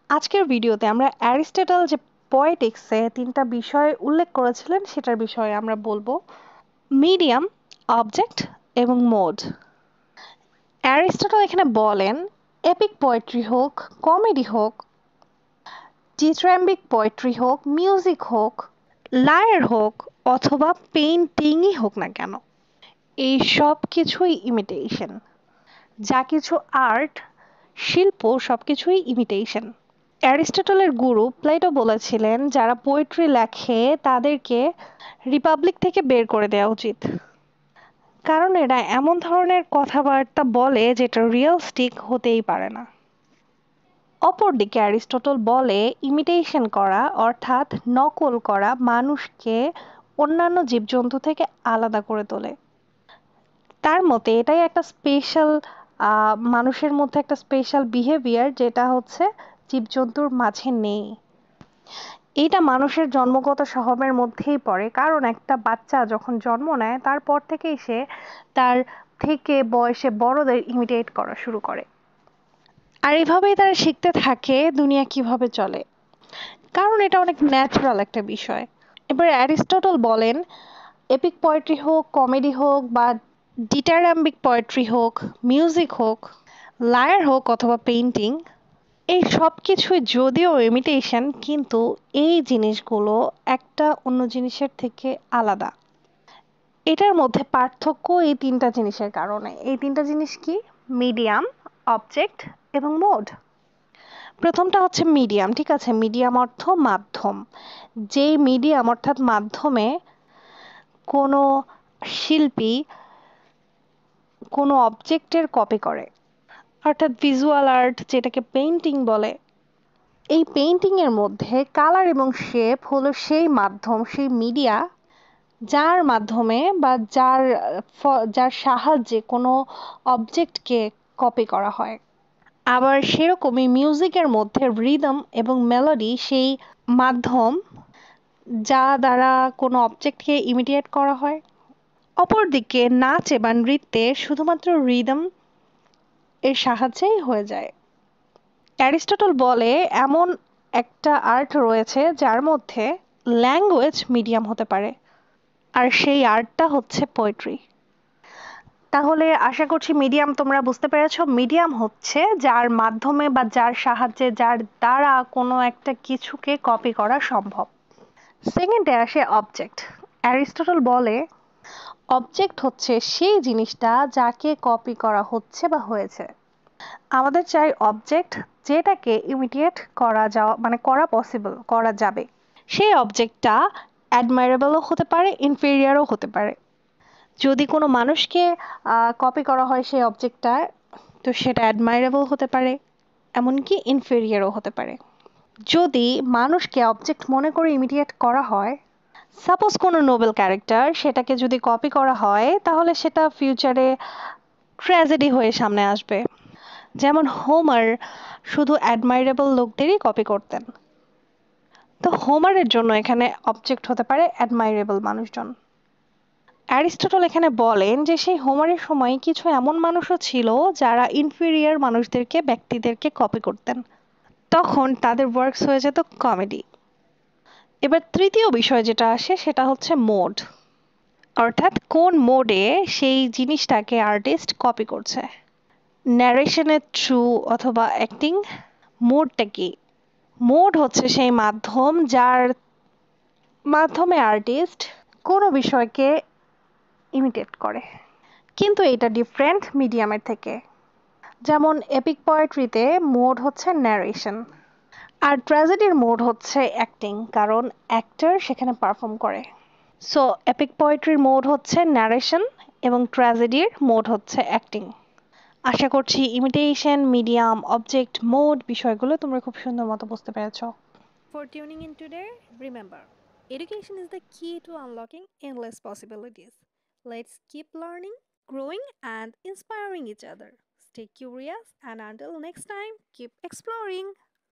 আজকের ভিডিওতে আমরা অ্যারিস্টটল যে পয়েটিক্সে তিনটা বিষয় উল্লেখ করেছিলেন সেটার বিষয়ে আমরা বলবো মিডিয়াম, অবজেক্ট এবং মোড। অ্যারিস্টটল এখানে বলেন এপিক পোয়েট্রি হোক, কমেডি হোক, ডিথ্রাম্বিক পোয়েট্রি হোক, মিউজিক হোক, লায়ার হোক অথবা পেইন্টিংই হোক না কেন, এই সব কিছুই ইমিটেশন। যা কিছু আর্ট, শিল্প সবকিছুই ইমিটেশন। অ্যারিস্টটলের গুরু প্লেটো বলেছিলেন যারা পোয়েট্রি লেখে তাদেরকে রিপাবলিক থেকে বের করে দেওয়া উচিত, কারণ এরা এমন ধরনের কথাবার্তা বলে যেটা রিয়েলিস্টিক হতেই পারে না। অপরদিকে অ্যারিস্টটল বলে ইমিটেশন করা অর্থাৎ নকল করা মানুষকে অন্যান্য জীবজন্তু থেকে আলাদা করে তোলে। তার মতে এটাই একটা স্পেশাল, মানুষের মধ্যে একটা স্পেশাল বিহেভিয়ার যেটা হচ্ছে জীবজন্তুর মাঝে নেই। এটা মানুষের জন্মগত স্বভাবের মধ্যেই পড়ে, কারণ একটা বাচ্চা যখন জন্ম নেয় তারপর থেকেই সে তার থেকে বয়সে বড়দের ইমিটেট করা শুরু করে, আর এভাবেই তারা শিখতে থাকে দুনিয়া কিভাবে চলে, কারণ এটা অনেক ন্যাচারাল একটা বিষয়। এবার অ্যারিস্টটল বলেন এপিক পোয়েট্রি হোক, কমেডি হোক বা ডিটারাম্বিক পোয়েট্রি হোক, মিউজিক হোক, লায়ার হোক অথবা পেইন্টিং, এই সব কিছুই যদিও ইমিটেশন, কিন্তু এই জিনিসগুলো একটা অন্য জিনিসের থেকে আলাদা। এটার মধ্যে পার্থক্য এই তিনটা জিনিসের কারণে। এই তিনটা জিনিস কি? মিডিয়াম, অবজেক্ট এবং মোড। প্রথমটা হচ্ছে মিডিয়াম। ঠিক আছে, মিডিয়াম অর্থ মাধ্যম। যেই মিডিয়াম অর্থাৎ মাধ্যমে কোনো শিল্পী কোনো অবজেক্টের কপি করে, অর্থাৎ ভিজুয়াল আর্ট যেটাকে পেইন্টিং বলে। এই পেইন্টিং এর মধ্যে কালার এবং শেপ হলো সেই মাধ্যম, সেই মিডিয়া যার মাধ্যমে বা যার সাহায্যে কোনো অবজেক্টকে কপি করা হয়। আবার সেরকমই মিউজিকের মধ্যে রিদম এবং মেলোডি সেই মাধ্যম যা দ্বারা কোনো অবজেক্টকে ইমিডিয়েট করা হয়। অপরদিকে নাচে বা নৃত্যে শুধুমাত্র রিদম এর সাহায্যেই হয়ে যায়। অ্যারিস্টটল বলে এমন একটা আর্ট রয়েছে যার মধ্যে ল্যাঙ্গুয়েজ মিডিয়াম হতে পারে, আর সেই আর্টটা হচ্ছে পোয়েট্রি। তাহলে আশা করছি মিডিয়াম তোমরা বুঝতে পেরেছো। মিডিয়াম হচ্ছে যার মাধ্যমে বা যার সাহায্যে, যার দ্বারা কোনো একটা কিছুকে কপি করা সম্ভব। সেকেন্ডে আসে অবজেক্ট। অ্যারিস্টটল বলে অবজেক্ট হচ্ছে সেই জিনিসটা যাকে কপি করা হচ্ছে বা হয়েছে। আমাদের চাই অবজেক্ট যেটাকে ইমিডিয়েট করা যাওয়া, মানে করা পসিবল, করা যাবে। সেই অবজেক্টটা অ্যাডমাইরেবলও হতে পারে, ইনফেরিয়ারও হতে পারে। যদি কোনো মানুষকে কপি করা হয় সেই অবজেক্টটা, তো সেটা অ্যাডমাইরেবল হতে পারে, এমনকি ইনফেরিয়ারও হতে পারে। যদি মানুষকে অবজেক্ট মনে করে ইমিডিয়েট করা হয়, সাপোজ কোনো নোবেল ক্যারেক্টার, সেটাকে যদি কপি করা হয় তাহলে সেটা ফিউচারে ট্র্যাজেডি হয়ে সামনে আসবে। যেমন হোমার শুধু অ্যাডমাইরেবল লোকদেরই কপি করতেন, তো হোমারের জন্য এখানে অবজেক্ট হতে পারে অ্যাডমাইরেবল মানুষজন। অ্যারিস্টটল এখানে বলেন যে সেই হোমারের সময় কিছু এমন মানুষও ছিল যারা ইনফেরিয়ার মানুষদেরকে, ব্যক্তিদেরকে কপি করতেন, তখন তাদের ওয়ার্কস হয়ে যেত কমেডি। এবার তৃতীয় বিষয় যেটা আসে সেটা হচ্ছে মোড, অর্থাৎ কোন মোডে সেই জিনিসটাকে আর্টিস্ট কপি করছে, ন্যারেশনের থ্রু অথবা অ্যাক্টিং। মোডটা কি? মোড হচ্ছে সেই মাধ্যম যার মাধ্যমে আর্টিস্ট কোনো বিষয়কে ইমিটেট করে, কিন্তু এটা ডিফারেন্ট মিডিয়ামের থেকে। যেমন এপিক পোয়েট্রিতে মোড হচ্ছে ন্যারেশন, আর ট্র্যাজেডির মোড হচ্ছে অ্যাক্টিং, কারণ অ্যাক্টর সেখানে পারফর্ম করে। সো এপিক পোয়েট্রির মোড হচ্ছে ন্যারেশন এবং ট্র্যাজেডির মোড হচ্ছে অ্যাক্টিং। আশা করছি ইমিটেশন, মিডিয়াম, অবজেক্ট, মোড বিষয়গুলো তোমরা খুব সুন্দর মতো বুঝতে পেরেছো। For tuning in today, remember education is the key to unlocking endless possibilities. Let's keep learning, growing, and inspiring each other. Stay curious, and until next time, keep exploring.